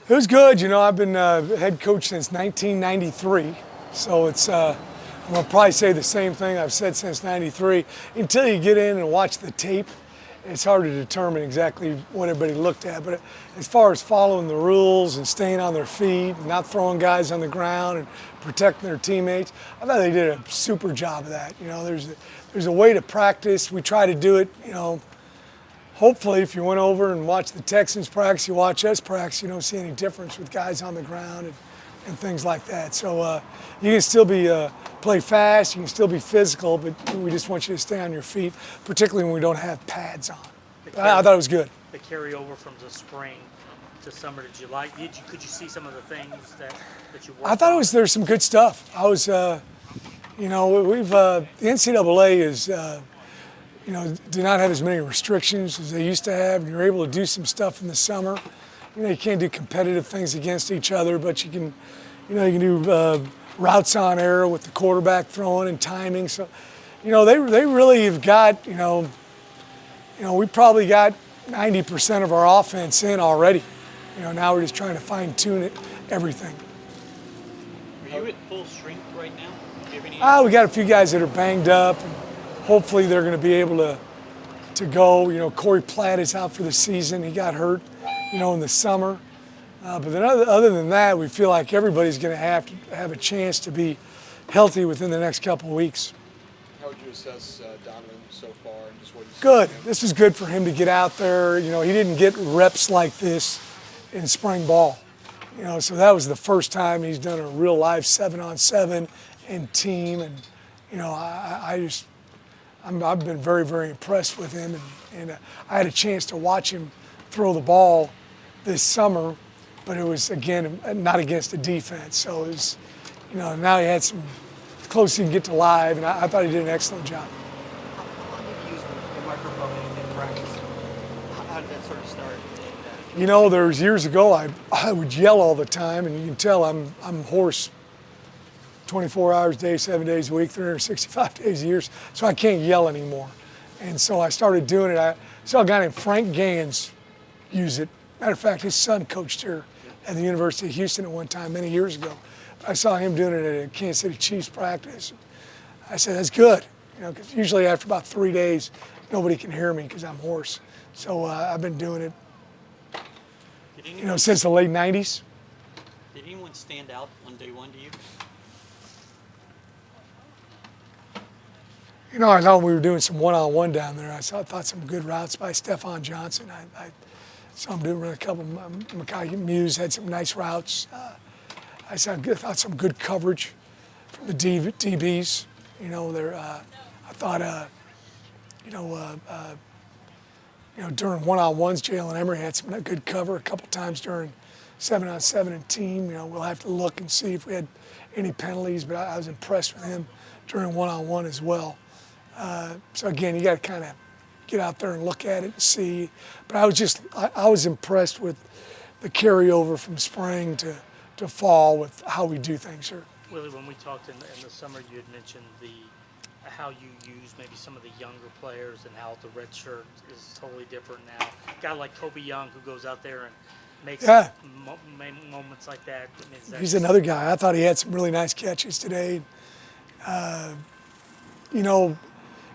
It was good. You know, I've been head coach since 1993, so it's. I'm gonna probably say the same thing I've said since '93. Until you get in and watch the tape, it's hard to determine exactly what everybody looked at. But as far as following the rules and staying on their feet, and not throwing guys on the ground and protecting their teammates, I thought they did a super job of that. You know, there's a way to practice. We try to do it. You know. Hopefully, if you went over and watched the Texans practice, you watch us practice, you don't see any difference with guys on the ground and things like that. So you can still be play fast, you can still be physical, but we just want you to stay on your feet, particularly when we don't have pads on. I thought it was good. The carryover from the spring to summer to July, could you see some of the things that you worked on? I thought there's some good stuff. I was, you know, the NCAA is. You know, do not have as many restrictions as they used to have. And you're able to do some stuff in the summer. You know, you can't do competitive things against each other, but you can, you know, you can do routes on air with the quarterback throwing and timing. So, you know, they really have got, you know, we probably got 90% of our offense in already. You know, now we're just trying to fine tune everything. Are you at full strength right now? Do you have any? We got a few guys that are banged up. And hopefully they're going to be able to go. You know, Corey Platt is out for the season. He got hurt, you know, in the summer. But then other than that, we feel like everybody's going to have a chance to be healthy within the next couple of weeks. How would you assess Donovan so far and just what you see? Good. This is good for him to get out there. You know, he didn't get reps like this in spring ball. You know, so that was the first time he's done a real live 7-on-7 and team. And, you know, I've been very, very impressed with him, and I had a chance to watch him throw the ball this summer, but it was, again, not against the defense. So it was, you know, now he had some close he can get to live, and I thought he did an excellent job. How did you use the microphone in practice? How did that sort of start? You know, there was years ago I would yell all the time, and you can tell I'm hoarse 24 hours a day, 7 days a week, 365 days a year, so I can't yell anymore. And so I started doing it. I saw a guy named Frank Gans use it. Matter of fact, his son coached here at the University of Houston at one time many years ago. I saw him doing it at a Kansas City Chiefs practice. I said, that's good, you know, because usually after about 3 days, nobody can hear me because I'm hoarse. So I've been doing it, you know, since the late 90s. Did anyone stand out on day one to you? You know, I thought we were doing some one-on-one down there. I thought some good routes by Stephon Johnson. I saw him doing a couple. Mekhi Muse had some nice routes. I thought some good coverage from the DBs. You know, I thought, you know, during one-on-ones, Jalen Emery had some good cover a couple times during 7-on-7 and team. You know, we'll have to look and see if we had any penalties, but I was impressed with him during one-on-one as well. So again, you got to kind of get out there and look at it and see. But I was impressed with the carryover from spring to fall with how we do things here. Willie, when we talked in the summer, you had mentioned how you use maybe some of the younger players and how the red shirt is totally different now. A guy like Kobe Young who goes out there and makes moments like that. I mean, He's another guy. I thought he had some really nice catches today. You know,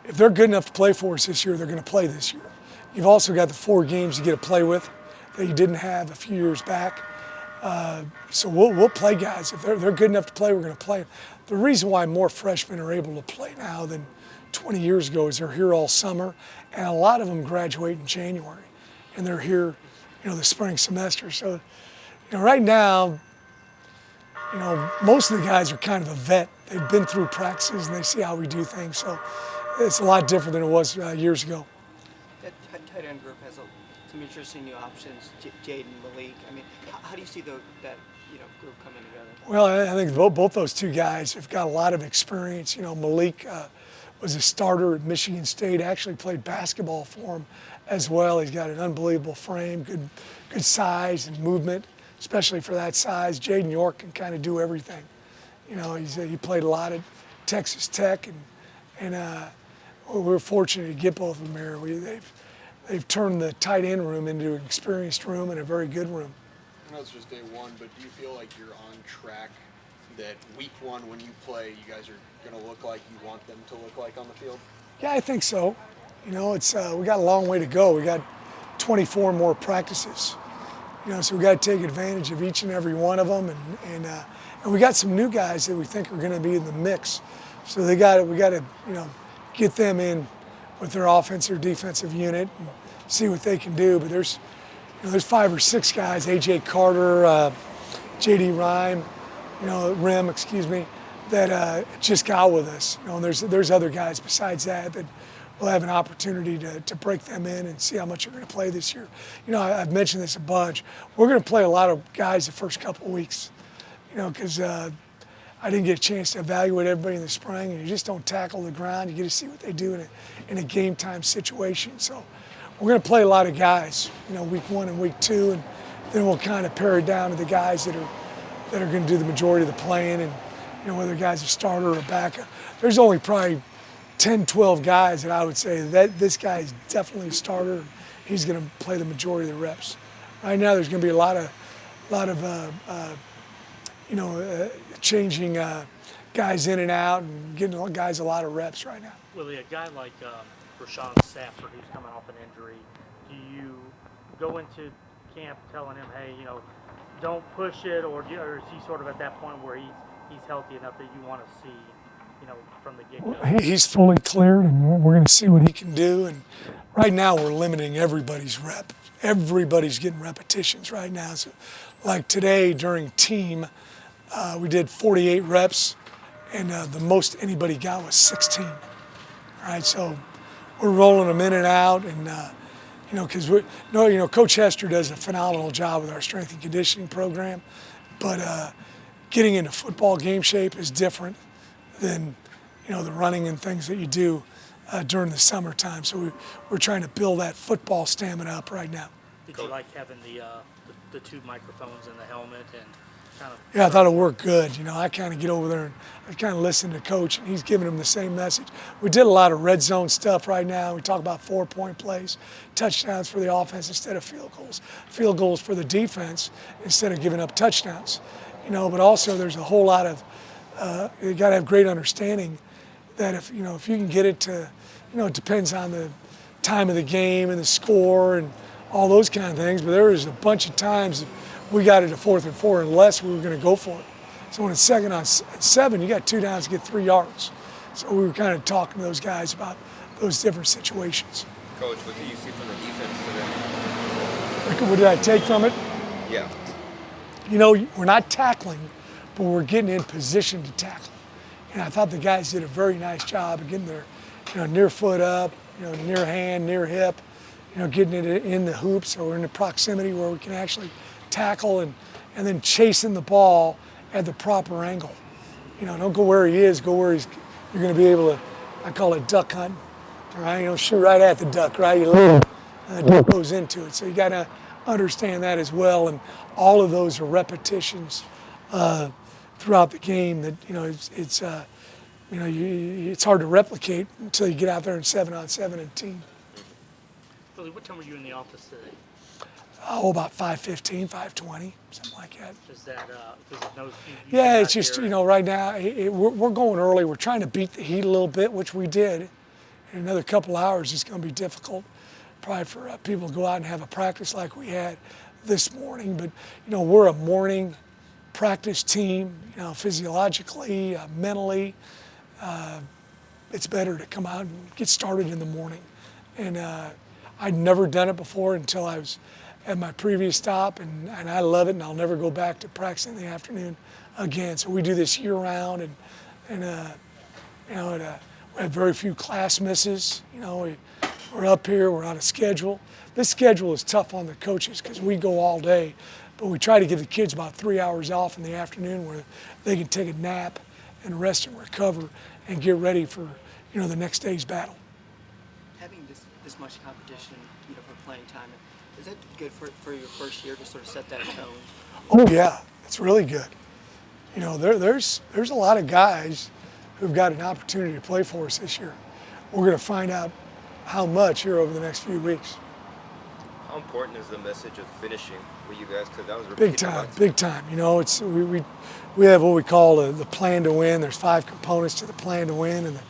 if they're good enough to play for us this year, they're going to play this year. You've also got the 4 games you get to play with that you didn't have a few years back. So we'll play guys. If they're good enough to play, we're going to play them. The reason why more freshmen are able to play now than 20 years ago is they're here all summer, and a lot of them graduate in January, and they're here, you know, the spring semester. So, you know, right now, you know, most of the guys are kind of a vet. They've been through practices and they see how we do things. So it's a lot different than it was years ago. That tight end group has some interesting new options, Jaden, Malik. I mean, how do you see that group coming together? Well, I think both those two guys have got a lot of experience. You know, Malik was a starter at Michigan State, actually played basketball for him as well. He's got an unbelievable frame, good size and movement, especially for that size. Jaden York can kind of do everything. You know, he played a lot at Texas Tech, and we're fortunate to get both of them here. They've turned the tight end room into an experienced room and a very good room. I know it's just day one, but do you feel like you're on track that week one when you play, you guys are going to look like you want them to look like on the field? Yeah, I think so. You know, it's we got a long way to go. We got 24 more practices. You know, so we got to take advantage of each and every one of them, and we got some new guys that we think are going to be in the mix. So we got to get them in with their offensive or defensive unit and see what they can do. But there's 5 or 6 guys, AJ Carter, JD Rim, that just got with us. You know, and there's other guys besides that we'll have an opportunity to break them in and see how much they're going to play this year. You know, I've mentioned this a bunch. We're going to play a lot of guys the first couple of weeks, you know, because I didn't get a chance to evaluate everybody in the spring, and you just don't tackle the ground. You get to see what they do in a game time situation. So we're going to play a lot of guys, you know, week 1 and week 2, and then we'll kind of pare it down to the guys that are going to do the majority of the playing, and you know, whether the guy's a starter or a backup. There's only probably 10, 12 guys that I would say that this guy is definitely a starter. He's going to play the majority of the reps. Right now, there's going to be a lot of changing guys in and out and getting guys a lot of reps right now. Willie, a guy like Rashawn Stafford, who's coming off an injury, do you go into camp telling him, hey, you know, don't push it, or is he sort of at that point where he's healthy enough that you want to see, you know, from the get-go? He's fully cleared, and we're going to see what he can do. And right now, we're limiting everybody's rep. Everybody's getting repetitions right now. So, like today during team, we did 48 reps, and the most anybody got was 16. All right, so we're rolling them in and out, and you know, because Coach Hester does a phenomenal job with our strength and conditioning program, but getting into football game shape is different than, you know, the running and things that you do during the summertime. So we're trying to build that football stamina up right now. Did you like having the 2 microphones in the helmet and kind of? Yeah, I thought it worked good. You know, I kind of get over there and I kind of listen to Coach, and he's giving them the same message. We did a lot of red zone stuff right now. We talk about 4-point plays, touchdowns for the offense instead of field goals for the defense instead of giving up touchdowns. You know, but also there's a whole lot of you got to have great understanding that if you can get it to, you know, it depends on the time of the game and the score and all those kind of things. But there was a bunch of times we got it to 4th and 4 unless we were going to go for it. So when it's 2nd on 7, you got 2 downs to get 3 yards. So we were kind of talking to those guys about those different situations. Coach, what did you see from the defense today? What did I take from it? Yeah. You know, we're not tackling, but we're getting in position to tackle. And I thought the guys did a very nice job of getting their, you know, near foot up, you know, near hand, near hip, you know, getting it in the hoop, so we're in the proximity where we can actually tackle and then chasing the ball at the proper angle. You know, don't go where he is, go where you're going to be able to, I call it duck hunting, all right? You don't shoot right at the duck, right? You let the duck goes into it. So you got to understand that as well, and all of those are repetitions throughout the game that, you know, it's hard to replicate until you get out there in 7-on-7 and team. Willie, what time were you in the office today? About 5:15, 5:20, something like that. Is that because of those? Yeah, it's just, you know, right now we're going early. We're trying to beat the heat a little bit, which we did. In another couple hours, it's going to be difficult, probably for people to go out and have a practice like we had this morning. But you know, we're a morning practice team. You know, physiologically, mentally, it's better to come out and get started in the morning. And I'd never done it before until I was at my previous stop, and I love it, and I'll never go back to practicing in the afternoon again. So we do this year round, and you know, we have very few class misses. You know, we're up here, we're on a schedule. This schedule is tough on the coaches because we go all day, but we try to give the kids about 3 hours off in the afternoon where they can take a nap and rest and recover and get ready for, you know, the next day's battle. Having this much competition, you know, for playing time, is that good for your first year to sort of set that tone? Oh yeah, it's really good. You know, there's a lot of guys who've got an opportunity to play for us this year. We're going to find out how much here over the next few weeks. How important is the message of finishing with you guys? Because that was Big repeated time, lots. big time. You know, it's we have what we call the plan to win. There's 5 components to the plan to win, and the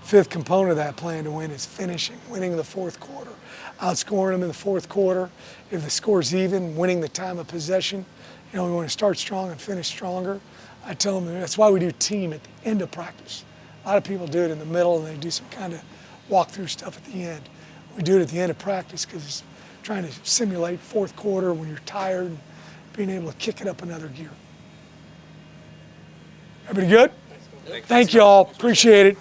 5th component of that plan to win is finishing, winning the 4th quarter, outscoring them in the 4th quarter. If the score's even, winning the time of possession. You know, we want to start strong and finish stronger. I tell them that's why we do team at the end of practice. A lot of people do it in the middle and they do some kind of walkthrough stuff at the end. We do it at the end of practice because it's trying to simulate 4th quarter when you're tired and being able to kick it up another gear. Everybody good? Thank you all. Appreciate it.